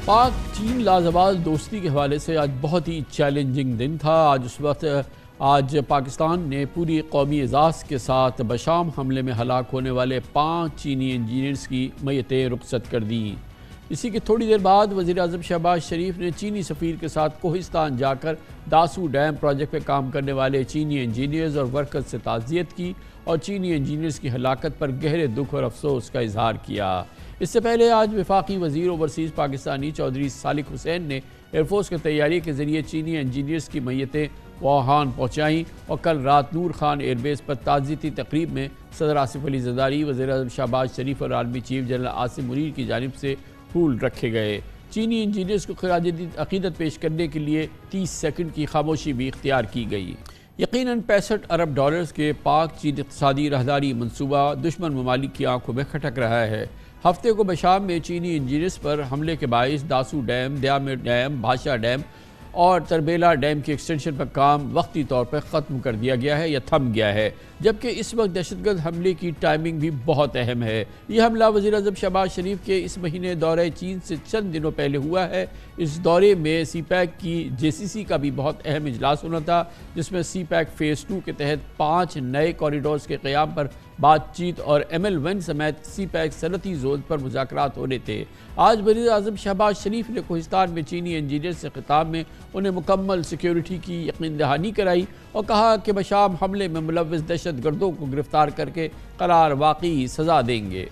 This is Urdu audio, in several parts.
پاک چین لازوال دوستی کے حوالے سے آج بہت ہی چیلنجنگ دن تھا۔ آج پاکستان نے پوری قومی اعزاز کے ساتھ بشام حملے میں ہلاک ہونے والے 5 چینی انجینئرز کی میتیں رخصت کر دیں۔ اسی کے تھوڑی دیر بعد وزیر اعظم شہباز شریف نے چینی سفیر کے ساتھ کوہستان جا کر داسو ڈیم پروجیکٹ پہ کام کرنے والے چینی انجینئرز اور ورکرز سے تعزیت کی اور چینی انجینئرز کی ہلاکت پر گہرے دکھ اور افسوس کا اظہار کیا۔ اس سے پہلے آج وفاقی وزیر اوورسیز پاکستانی چودھری صالح حسین نے ایئر فورس کے طیارے کے ذریعے چینی انجینئرز کی میتیں ووہان پہنچائیں اور کل رات نور خان ایئر بیس پر تعزیتی تقریب میں صدر آصف علی زرداری، وزیر اعظم شہباز شریف اور عالمی چیف جنرل عاصم منیر کی جانب سے پھول رکھے گئے۔ چینی انجینئرز کو خراج عقیدت پیش کرنے کے لیے 30 سیکنڈ کی خاموشی بھی اختیار کی گئی۔ یقیناً 65 ارب ڈالرز کے پاک چین اقتصادی راہداری منصوبہ دشمن ممالک کی آنکھوں میں کھٹک رہا ہے۔ ہفتے کو بشام میں چینی انجینئرز پر حملے کے باعث داسو ڈیم، دیامر ڈیم، بھاشا ڈیم اور تربیلا ڈیم کی ایکسٹینشن پر کام وقتی طور پر ختم کر دیا گیا ہے یا تھم گیا ہے، جبکہ اس وقت دہشت گرد حملے کی ٹائمنگ بھی بہت اہم ہے۔ یہ حملہ وزیر اعظم شہباز شریف کے اس مہینے دورہ چین سے چند دنوں پہلے ہوا ہے۔ اس دورے میں سی پیک کی JCC کا بھی بہت اہم اجلاس ہونا تھا، جس میں سی پیک فیز 2 کے تحت 5 نئے کوریڈورز کے قیام پر بات چیت اور ML1 سمیت سی پیک صنعتی زون پر مذاکرات ہونے تھے۔ آج وزیر اعظم شہباز شریف نے کوہستان میں چینی انجینئر سے خطاب میں انہیں مکمل سیکیورٹی کی یقین دہانی کرائی اور کہا کہ بشام حملے میں ملوث دہشت گردوں کو گرفتار کر کے قرار واقعی سزا دیں گے۔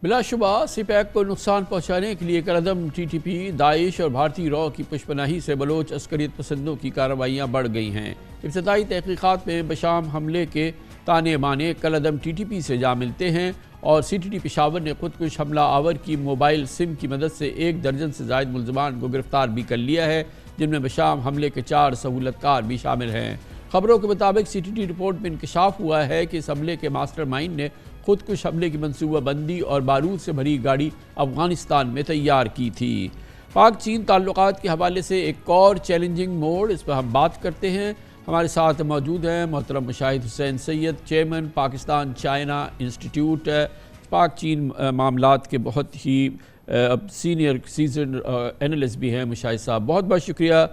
بلا شبہ سی پیک کو نقصان پہنچانے کے لیے کالعدم TTP، داعش اور بھارتی رو کی پشپناہی سے بلوچ عسکریت پسندوں کی کارروائیاں بڑھ گئی ہیں۔ ابتدائی تحقیقات میں بشام حملے کے تانے بانے کالعدم TTP سے جا ملتے ہیں اور CTT پشاور نے خود کش حملہ آور کی موبائل سم کی مدد سے 1 درجن سے زائد ملزمان کو گرفتار بھی کر لیا ہے، جن میں بشام حملے کے 4 سہولت کار بھی شامل ہیں۔ خبروں کے مطابق CTT رپورٹ میں انکشاف ہوا ہے کہ اس حملے کے ماسٹر مائنڈ نے خود کش حملے کی منصوبہ بندی اور بارود سے بھری گاڑی افغانستان میں تیار کی تھی۔ پاک چین تعلقات کے حوالے سے ایک اور چیلنجنگ موڑ، اس پر ہم بات کرتے ہیں۔ ہمارے ساتھ موجود ہیں محترم مشاہد حسین سید، چیئرمین پاکستان چائنا انسٹیٹیوٹ، پاک چین معاملات کے بہت ہی سینئر سیزن اینالسٹ بھی ہیں مشاہد صاحب۔ بہت بہت شکریہ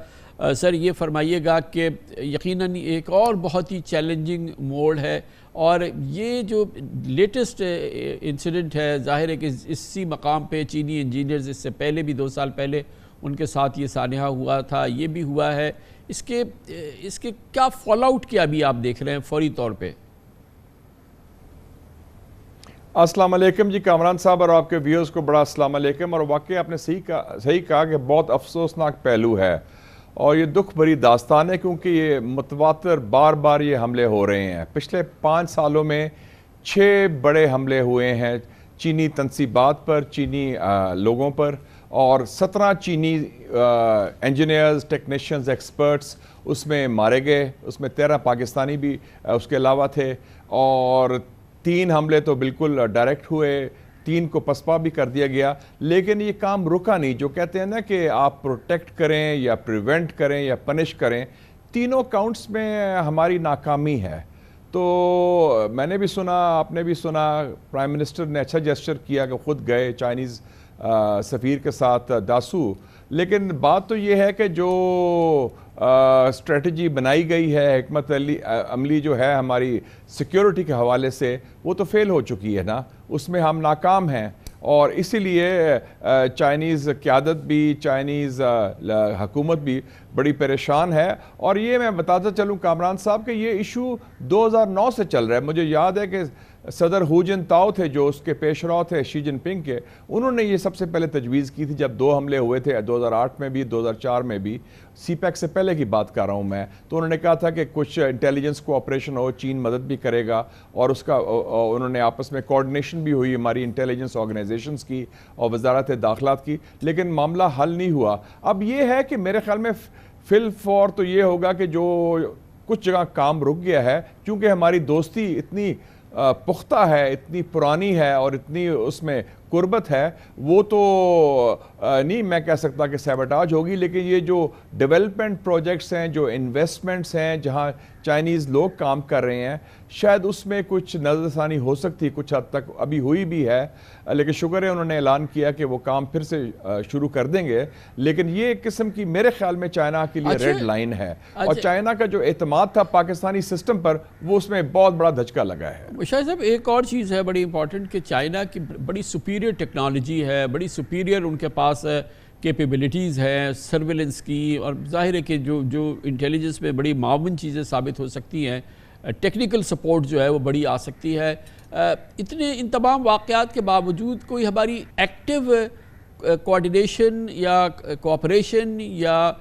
سر۔ یہ فرمائیے گا کہ یقیناً ایک اور بہت ہی چیلنجنگ موڑ ہے اور یہ جو لیٹسٹ انسیڈنٹ ہے، ظاہر ہے کہ اسی مقام پہ چینی انجینئرز اس سے پہلے بھی 2 سال پہلے ان کے ساتھ یہ سانحہ ہوا تھا، یہ بھی ہوا ہے۔ اس کے کیا فال آؤٹ کیا بھی آپ دیکھ رہے ہیں فوری طور پہ؟ السلام علیکم جی کامران صاحب اور آپ کے ویورز کو بڑا السلام علیکم۔ اور واقعی آپ نے صحیح کہا کہ بہت افسوسناک پہلو ہے اور یہ دکھ بھری داستان ہے، کیونکہ یہ متواتر بار بار یہ حملے ہو رہے ہیں۔ پچھلے 5 سالوں میں 6 بڑے حملے ہوئے ہیں چینی تنصیبات پر، چینی لوگوں پر، اور 17 چینی انجینئرز، ٹیکنیشینز، ایکسپرٹس اس میں مارے گئے، اس میں 13 پاکستانی بھی اس کے علاوہ تھے، اور 3 حملے تو بالکل ڈائریکٹ ہوئے، 3 کو پسپا بھی کر دیا گیا۔ لیکن یہ کام رکا نہیں۔ جو کہتے ہیں نا کہ آپ پروٹیکٹ کریں یا پریونٹ کریں یا پنش کریں، تینوں کاؤنٹس میں ہماری ناکامی ہے۔ تو میں نے بھی سنا، آپ نے بھی سنا، پرائم منسٹر نے اچھا جیسچر کیا کہ خود گئے چائنیز سفیر کے ساتھ داسو، لیکن بات تو یہ ہے کہ جو اسٹریٹجی بنائی گئی ہے، حکمت عملی جو ہے ہماری سیکیورٹی کے حوالے سے، وہ تو فیل ہو چکی ہے نا، اس میں ہم ناکام ہیں۔ اور اسی لیے چائنیز قیادت بھی، چائنیز حکومت بھی بڑی پریشان ہے۔ اور یہ میں بتاتا چلوں کامران صاحب کہ یہ ایشو 2009 سے چل رہا ہے۔ مجھے یاد ہے کہ صدر ہو جن تاؤ تھے جو اس کے پیش رو تھے شی جن پنگ کے، انہوں نے یہ سب سے پہلے تجویز کی تھی جب 2 حملے ہوئے تھے، 2008 میں بھی، 2004 میں بھی، سی پیک سے پہلے کی بات کر رہا ہوں میں۔ تو انہوں نے کہا تھا کہ کچھ انٹیلیجنس کو آپریشن ہو، چین مدد بھی کرے گا، اور اس کا انہوں نے آپس میں کوارڈینیشن بھی ہوئی ہماری انٹیلیجنس آرگنائزیشنز کی اور وزارت داخلات کی، لیکن معاملہ حل نہیں ہوا۔ اب یہ ہے کہ میرے خیال میں فل فور تو یہ ہوگا کہ جو کچھ جگہ کام رک گیا ہے، کیونکہ ہماری دوستی اتنی پختہ ہے، اتنی پرانی ہے اور اتنی اس میں قربت ہے وہ تو نہیں میں کہہ سکتا کہ سیبٹاج ہوگی، لیکن یہ جو ڈیولپمنٹ پروجیکٹس ہیں، جو انویسٹمنٹس ہیں جہاں چائنیز لوگ کام کر رہے ہیں، شاید اس میں کچھ نظر ثانی ہو سکتی، کچھ حد تک ابھی ہوئی بھی ہے، لیکن شکر ہے انہوں نے اعلان کیا کہ وہ کام پھر سے شروع کر دیں گے. لیکن یہ ایک قسم کی میرے خیال میں چائنا کے لیے ریڈ لائن ہے، اور چائنا کا جو اعتماد تھا پاکستانی سسٹم پر وہ اس میں بہت بڑا دھچکا لگا ہے. شاہد صاحب ایک اور چیز ہے بڑی امپورٹنٹ کہ چائنا کی بڑی سپیریئر ٹیکنالوجی ہے، بڑی سپیریئر ان کے پاس کیپیبلٹیز ہیں سرویلنس کی، اور ظاہر ہے کہ جو انٹیلیجنس میں بڑی معاون چیزیں ثابت ہو سکتی ہیں، ٹیکنیکل سپورٹ جو ہے وہ بڑی آ سکتی ہے. ان تمام واقعات کے باوجود کوئی ہماری ایکٹیو کوآرڈینیشن یا کوآپریشن، یا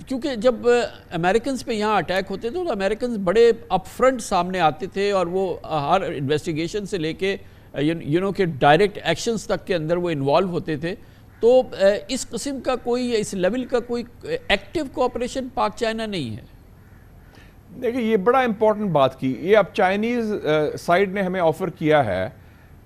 کیونکہ جب امریکنز پہ یہاں اٹیک ہوتے تھے تو امریکنز بڑے اپ فرنٹ سامنے آتے تھے، اور وہ ہر انویسٹیگیشن سے لے کے کہ ڈائریکٹ ایکشنز تک کے اندر وہ انوالو ہوتے تھے. تو اس قسم کا کوئی، اس لیول کا کوئی ایکٹیو کوآپریشن پاک چائنا نہیں ہے. دیکھیں یہ بڑا امپورٹنٹ بات کی، یہ اب چائنیز سائیڈ نے ہمیں آفر کیا ہے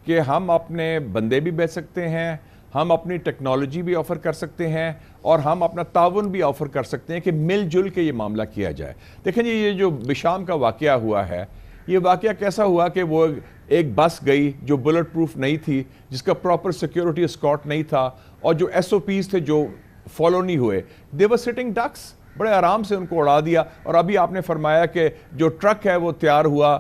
کہ ہم اپنے بندے بھی بیچ سکتے ہیں، ہم اپنی ٹیکنالوجی بھی آفر کر سکتے ہیں، اور ہم اپنا تعاون بھی آفر کر سکتے ہیں کہ مل جل کے یہ معاملہ کیا جائے. دیکھیں جی یہ جو بشام کا واقعہ ہوا ہے، یہ واقعہ کیسا ہوا کہ وہ ایک بس گئی جو بلٹ پروف نہیں تھی، جس کا پراپر سیکیورٹی اسکارٹ نہیں تھا، اور جو ایس او پیز تھے جو فالو نہیں ہوئے، دے ور سٹنگ ڈکس، بڑے آرام سے ان کو اڑا دیا. اور ابھی آپ نے فرمایا کہ جو ٹرک ہے وہ تیار ہوا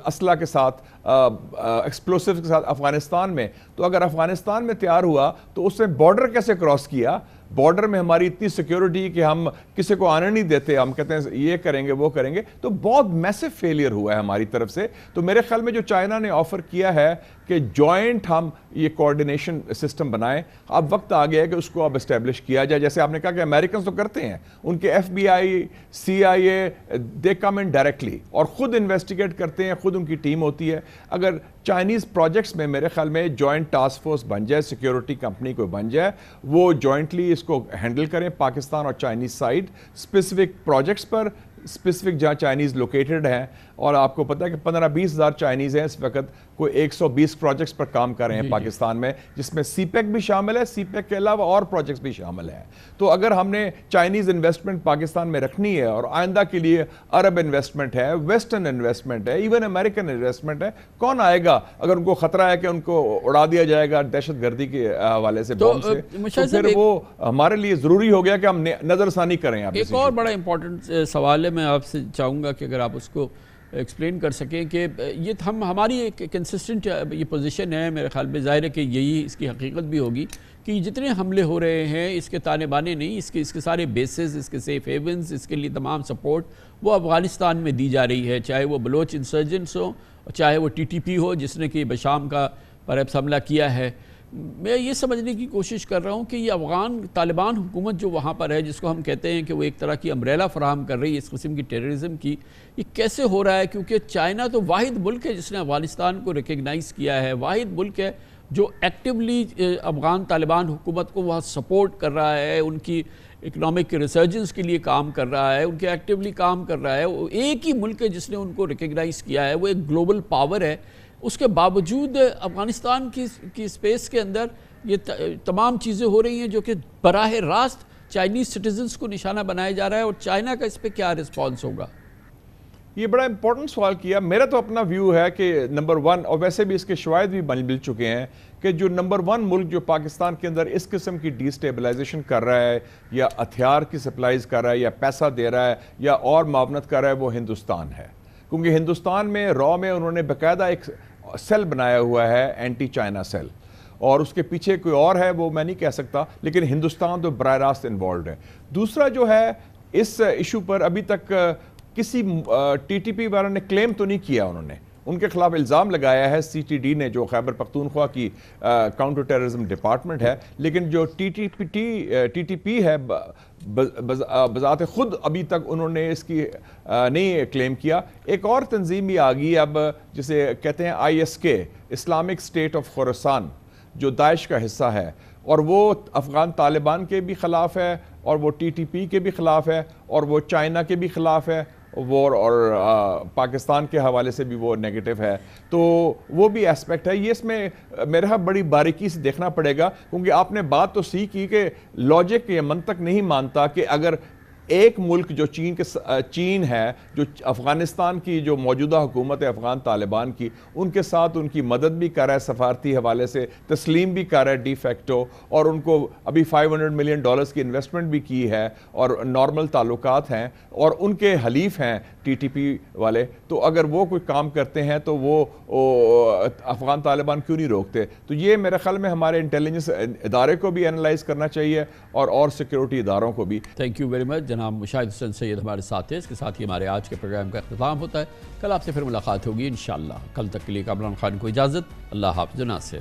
اسلحہ کے ساتھ، ایکسپلوسیو کے ساتھ افغانستان میں. تو اگر افغانستان میں تیار ہوا تو اس نے بارڈر کیسے کراس کیا؟ بارڈر میں ہماری اتنی سیکیورٹی کہ ہم کسی کو آنے نہیں دیتے، ہم کہتے ہیں یہ کریں گے وہ کریں گے. تو بہت میسو فیلئر ہوا ہے ہماری طرف سے. تو میرے خیال میں جو چائنا نے آفر کیا ہے کہ جوائنٹ ہم یہ کوآرڈینیشن سسٹم بنائیں، اب وقت آ گیا ہے کہ اس کو اب اسٹیبلش کیا جائے. جیسے آپ نے کہا کہ امریکنز تو کرتے ہیں، ان کے F B I, C I A, they come in directly اور خود انویسٹیگیٹ کرتے ہیں، خود ان کی ٹیم ہوتی ہے. اگر چائنیز پروجیکٹس میں میرے خیال میں جوائنٹ ٹاسک فورس بن جائے، سیکیورٹی کمپنی کو بن جائے، وہ جوائنٹلی اس کو ہینڈل کریں پاکستان اور چائنیز سائڈ اسپیسیفک پروجیکٹس پر، اسپیسیفک جہاں چائنیز لوکیٹڈ ہیں. اور آپ کو پتہ ہے کہ 15-20 ہزار چائنیز ہیں اس وقت، کوئی 120 پروجیکٹس پر کام کر رہے ہیں پاکستان میں، جس میں سی پیک بھی شامل ہے، سی پیک کے علاوہ اور پروجیکٹس بھی شامل ہیں. تو اگر ہم نے چائنیز انویسٹمنٹ پاکستان میں رکھنی ہے، اور آئندہ کے لیے عرب انویسٹمنٹ ہے، ویسٹرن انویسٹمنٹ ہے، ایون امریکن انویسٹمنٹ ہے، کون آئے گا اگر ان کو خطرہ ہے کہ ان کو اڑا دیا جائے گا دہشت گردی کے حوالے سے بم سے؟ تو پھر وہ ہمارے لیے ضروری ہو گیا کہ ہم نظر ثانی کریں. ایک اور بڑا امپورٹنٹ سوال ہے، میں آپ سے چاہوں گا کہ اگر آپ اس کو ایکسپلین کر سکیں کہ یہ ہماری ایک کنسسٹنٹ یہ پوزیشن ہے، میرے خیال میں ظاہر ہے کہ یہی اس کی حقیقت بھی ہوگی کہ جتنے حملے ہو رہے ہیں اس کے تانے بانے نہیں، اس کے سارے بیسز، اس کے سیف ہیونز، اس کے لیے تمام سپورٹ وہ افغانستان میں دی جا رہی ہے، چاہے وہ بلوچ انسرجنٹس ہوں، چاہے وہ ٹی ٹی پی ہو جس نے کہ بشام کا پر حملہ کیا ہے. میں یہ سمجھنے کی کوشش کر رہا ہوں کہ یہ افغان طالبان حکومت جو وہاں پر ہے، جس کو ہم کہتے ہیں کہ وہ ایک طرح کی امبریلا فراہم کر رہی ہے اس قسم کی ٹیررزم کی، یہ کیسے ہو رہا ہے؟ کیونکہ چائنا تو واحد ملک ہے جس نے افغانستان کو ریکگنائز کیا ہے، واحد ملک ہے جو ایکٹیولی افغان طالبان حکومت کو وہاں سپورٹ کر رہا ہے، ان کی اکنامک ریسرجنس کے لیے کام کر رہا ہے، ان کے ایکٹیولی کام کر رہا ہے. ایک ہی ملک ہے جس نے ان کو ریکگنائز کیا ہے، وہ ایک گلوبل پاور ہے. اس کے باوجود افغانستان کی اسپیس کے اندر یہ تمام چیزیں ہو رہی ہیں جو کہ براہ راست چائنیز سٹیزنز کو نشانہ بنایا جا رہا ہے، اور چائنا کا اس پہ کیا رسپانس ہوگا؟ یہ بڑا امپورٹنٹ سوال کیا. میرا تو اپنا ویو ہے کہ نمبر 1، اور ویسے بھی اس کے شواہد بھی مل چکے ہیں، کہ جو نمبر 1 ملک جو پاکستان کے اندر اس قسم کی ڈی سٹیبلائزیشن کر رہا ہے، یا ہتھیار کی سپلائز کر رہا ہے، یا پیسہ دے رہا ہے، یا اور معاونت کر رہا ہے، وہ ہندوستان ہے. کیونکہ ہندوستان میں را میں انہوں نے باقاعدہ ایک سیل بنایا ہوا ہے، اینٹی چائنا سیل، اور اس کے پیچھے کوئی اور ہے وہ میں نہیں کہہ سکتا، لیکن ہندوستان تو براہ راست انوالوڈ ہے. دوسرا جو ہے اس ایشو پر ابھی تک کسی ٹی ٹی پی والوں نے کلیم تو نہیں کیا، انہوں نے ان کے خلاف الزام لگایا ہے سی ٹی ڈی نے جو خیبر پختونخوا کی کاؤنٹر ٹیررزم ڈپارٹمنٹ ہے، لیکن جو ٹی ٹی پی ہے بذات خود ابھی تک انہوں نے اس کی نہیں کلیم کیا. ایک اور تنظیم بھی آ گئی اب جسے کہتے ہیں ISK، اسلامک اسٹیٹ آف خوراسان، جو داعش کا حصہ ہے، اور وہ افغان طالبان کے بھی خلاف ہے، اور وہ ٹی ٹی پی کے بھی خلاف ہے، اور وہ چائنا کے بھی خلاف ہے، وار اور پاکستان کے حوالے سے بھی وہ نیگیٹو ہے، تو وہ بھی اسپیکٹ ہے. یہ اس میں میرا بڑی باریکی سے دیکھنا پڑے گا، کیونکہ آپ نے بات تو سی کی کہ لاجک یا منطق نہیں مانتا کہ اگر ایک ملک جو چین ہے، جو افغانستان کی جو موجودہ حکومت ہے افغان طالبان کی، ان کے ساتھ ان کی مدد بھی کر رہا ہے، سفارتی حوالے سے تسلیم بھی کر رہا ہے ڈی فیکٹو، اور ان کو ابھی $500 ملین کی انویسٹمنٹ بھی کی ہے، اور نارمل تعلقات ہیں، اور ان کے حلیف ہیں ٹی ٹی پی والے. تو اگر وہ کوئی کام کرتے ہیں تو وہ افغان طالبان کیوں نہیں روکتے؟ تو یہ میرے خیال میں ہمارے انٹیلیجنس ادارے کو بھی انالائز کرنا چاہیے، اور سیکیورٹی اداروں کو بھی. Thank you very much. جناب مشاہد حسین سید ہمارے ساتھ ہیں. اس کے ساتھ ہی ہمارے آج کے پروگرام کا اختتام ہوتا ہے. کل آپ سے پھر ملاقات ہوگی انشاءاللہ. کل تک کے لیے کامران خان کو اجازت. اللہ حافظ. ناصر.